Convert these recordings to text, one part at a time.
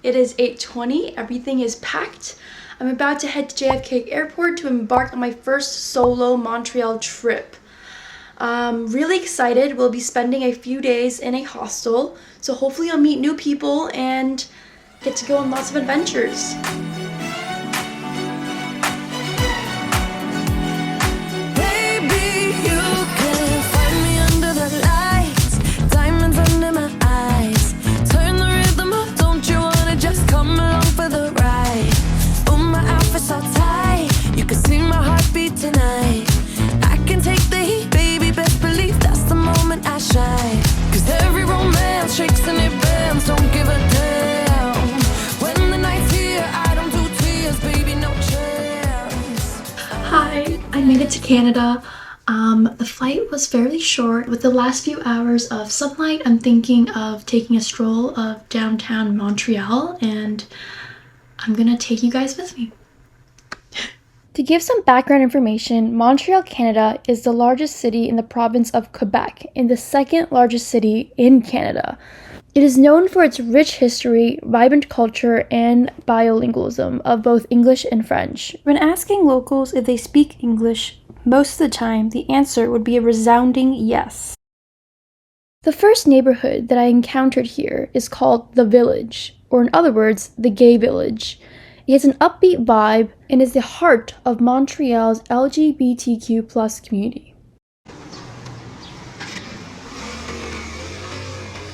It is 8:20. Everything is packed. I'm about to head to JFK Airport to embark on my first solo Montreal trip. Really excited. We'll be spending a few days in a hostel, so hopefully I'll meet new people and get to go on lots of adventures. Hi, I made it to Canada. The flight was fairly short. With the last few hours of sunlight, I'm thinking of taking a stroll of downtown Montreal, and I'm gonna take you guys with me. To give some background information, Montreal, Canada is the largest city in the province of Quebec and the second largest city in Canada. It is known for its rich history, vibrant culture, and bilingualism of both English and French. When asking locals if they speak English, most of the time the answer would be a resounding yes. The first neighborhood that I encountered here is called The Village, or in other words, the Gay Village. It has an upbeat vibe and is the heart of Montreal's LGBTQ+ community.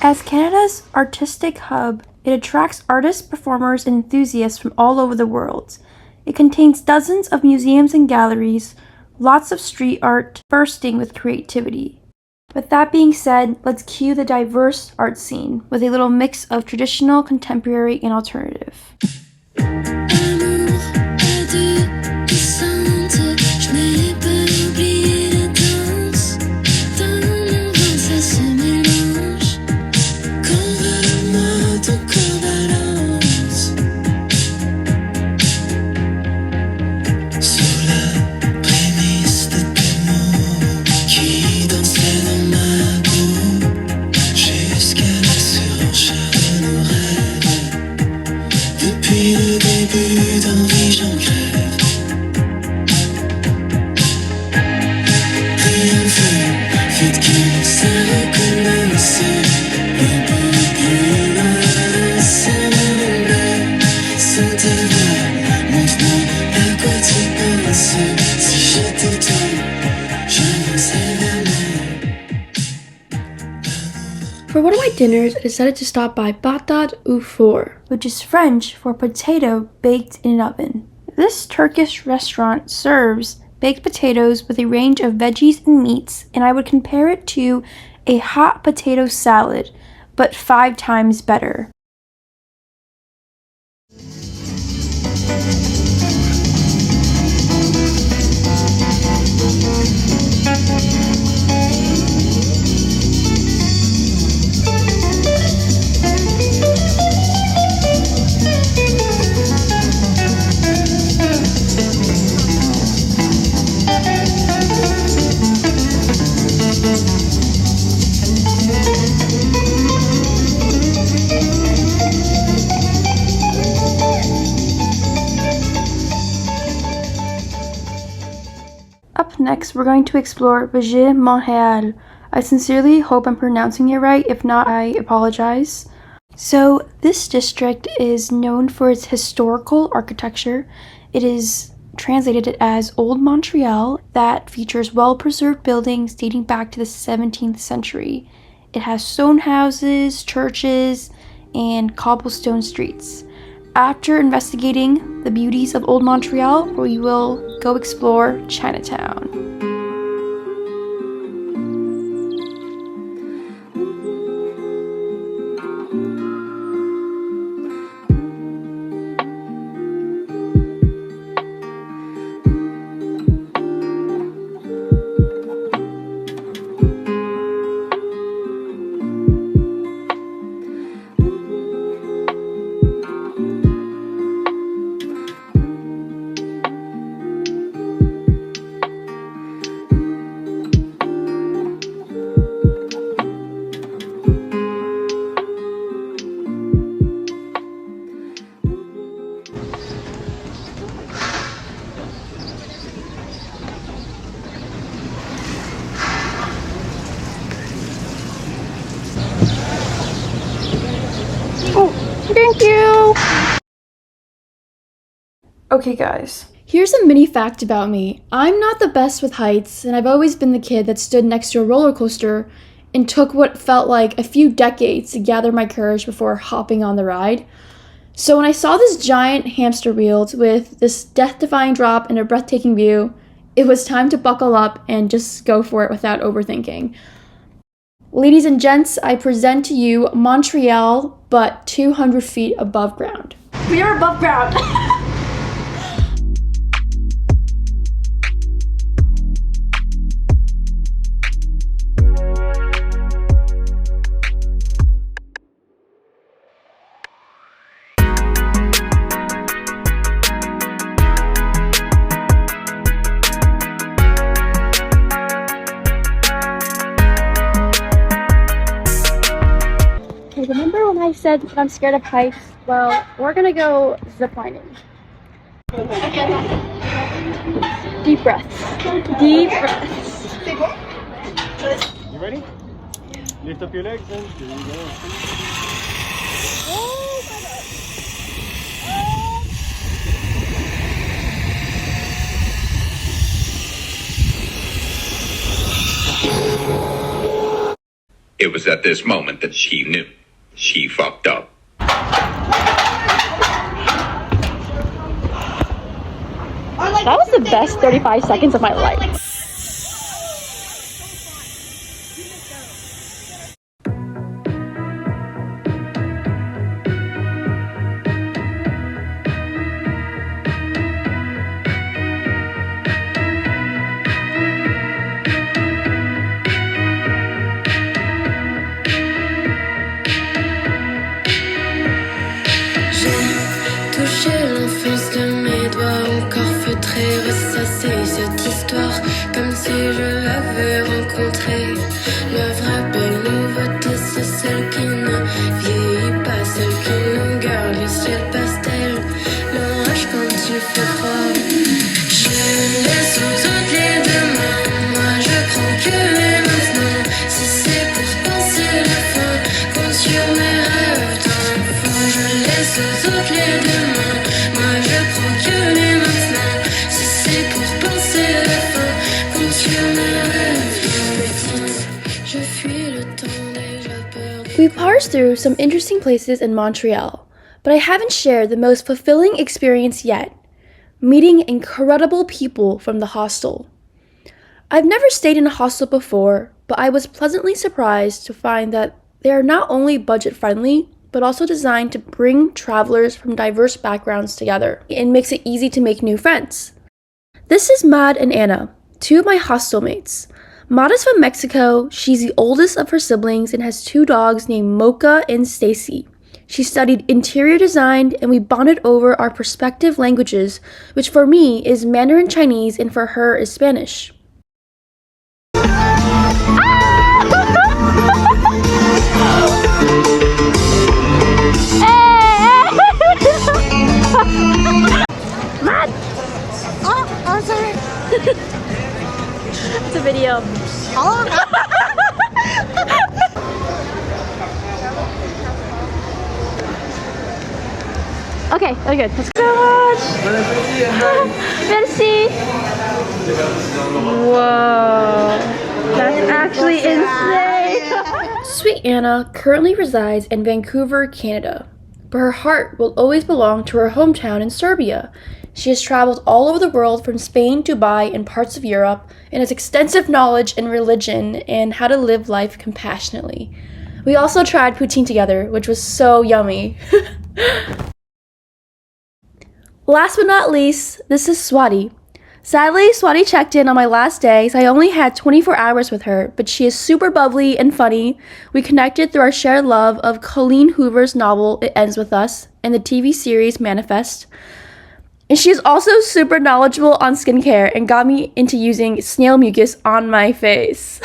As Canada's artistic hub, it attracts artists, performers, and enthusiasts from all over the world. It contains dozens of museums and galleries, lots of street art, bursting with creativity. With that being said, let's cue the diverse art scene with a little mix of traditional, contemporary, and alternative. For one of my dinners, I decided to stop by patate au four, which is French for potato baked in an oven. This Turkish restaurant serves baked potatoes with a range of veggies and meats, and I would compare it to a hot potato salad, but 5 times better. Up next, we're going to explore Montreal. I sincerely hope I'm pronouncing it right. If not, I apologize. So, this district is known for its historical architecture. It is translated as Old Montreal that features well-preserved buildings dating back to the 17th century. It has stone houses, churches, and cobblestone streets. After investigating the beauties of Old Montreal, we will go explore Chinatown. Thank you! Okay guys, here's a mini fact about me. I'm not the best with heights, and I've always been the kid that stood next to a roller coaster and took what felt like a few decades to gather my courage before hopping on the ride. So when I saw this giant hamster wheel with this death-defying drop and a breathtaking view, it was time to buckle up and just go for it without overthinking. Ladies and gents, I present to you Montreal, but 200 feet above ground. We are above ground! Remember when I said that I'm scared of heights? Well, we're gonna go ziplining. Deep breaths. Deep breaths. You ready? Lift up your legs and here you go. It was at this moment that she knew. She fucked up. That was the best 35 seconds of my life. L'enfance de mes doigts encore feutrés, ressasser cette histoire comme si je l'avais rencontrée. La vraie belle nouveauté, c'est celle qui ne vieillit pas, celle qui nous garde le ciel pastel, l'orage quand il fait froid. Je laisse aux autres les demain, moi je prends que les maintenant. Si c'est pour penser la fin, compte sur mes rêves d'enfant. Je laisse aux autres les demain. We parsed through some interesting places in Montreal, but I haven't shared the most fulfilling experience yet, meeting incredible people from the hostel. I've never stayed in a hostel before, but I was pleasantly surprised to find that they are not only budget-friendly, but also designed to bring travelers from diverse backgrounds together and makes it easy to make new friends. This is Mad and Anna, two of my hostel mates. Mad is from Mexico. She's the oldest of her siblings and has two dogs named Mocha and Stacy. She studied interior design, and we bonded over our respective languages, which for me is Mandarin Chinese and for her is Spanish. Mad! Oh, I'm sorry. It's a video. Oh. Okay, very good. Let's go. Merci. Whoa. That's actually insane. Sweet Anna currently resides in Vancouver, Canada, but her heart will always belong to her hometown in Serbia. She has traveled all over the world from Spain, Dubai, and parts of Europe, and has extensive knowledge in religion and how to live life compassionately. We also tried poutine together, which was so yummy. Last but not least, this is Swathi. Sadly, Swathi checked in on my last day, so I only had 24 hours with her, but she is super bubbly and funny. We connected through our shared love of Colleen Hoover's novel It Ends With Us and the TV series Manifest. And she is also super knowledgeable on skincare and got me into using snail mucus on my face.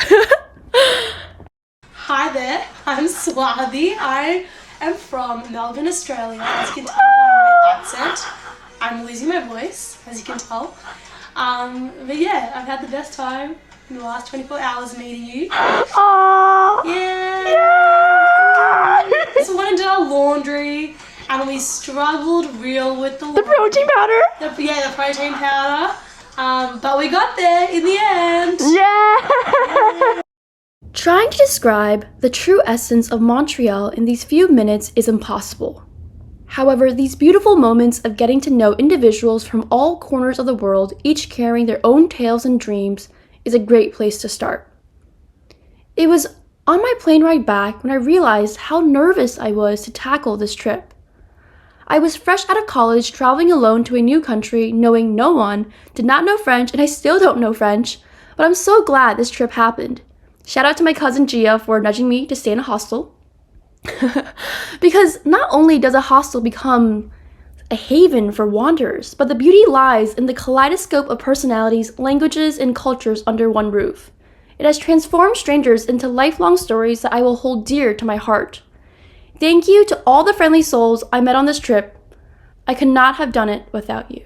Hi there, I'm Swathi. I am from Melbourne, Australia. As you can tell by my accent, I'm losing my voice, as you can tell. But yeah, I've had the best time in the last 24 hours meeting you. Aww! Yeah! Yeah! So I went and did our laundry, and we struggled real with the protein powder. the protein powder. But we got there in the end. Yeah! Trying to describe the true essence of Montreal in these few minutes is impossible. However, these beautiful moments of getting to know individuals from all corners of the world, each carrying their own tales and dreams, is a great place to start. It was on my plane ride back when I realized how nervous I was to tackle this trip. I was fresh out of college, traveling alone to a new country, knowing no one, did not know French, and I still don't know French, but I'm so glad this trip happened. Shout out to my cousin Gia for nudging me to stay in a hostel. Because not only does a hostel become a haven for wanderers, but the beauty lies in the kaleidoscope of personalities, languages, and cultures under one roof. It has transformed strangers into lifelong stories that I will hold dear to my heart. Thank you to all the friendly souls I met on this trip. I could not have done it without you.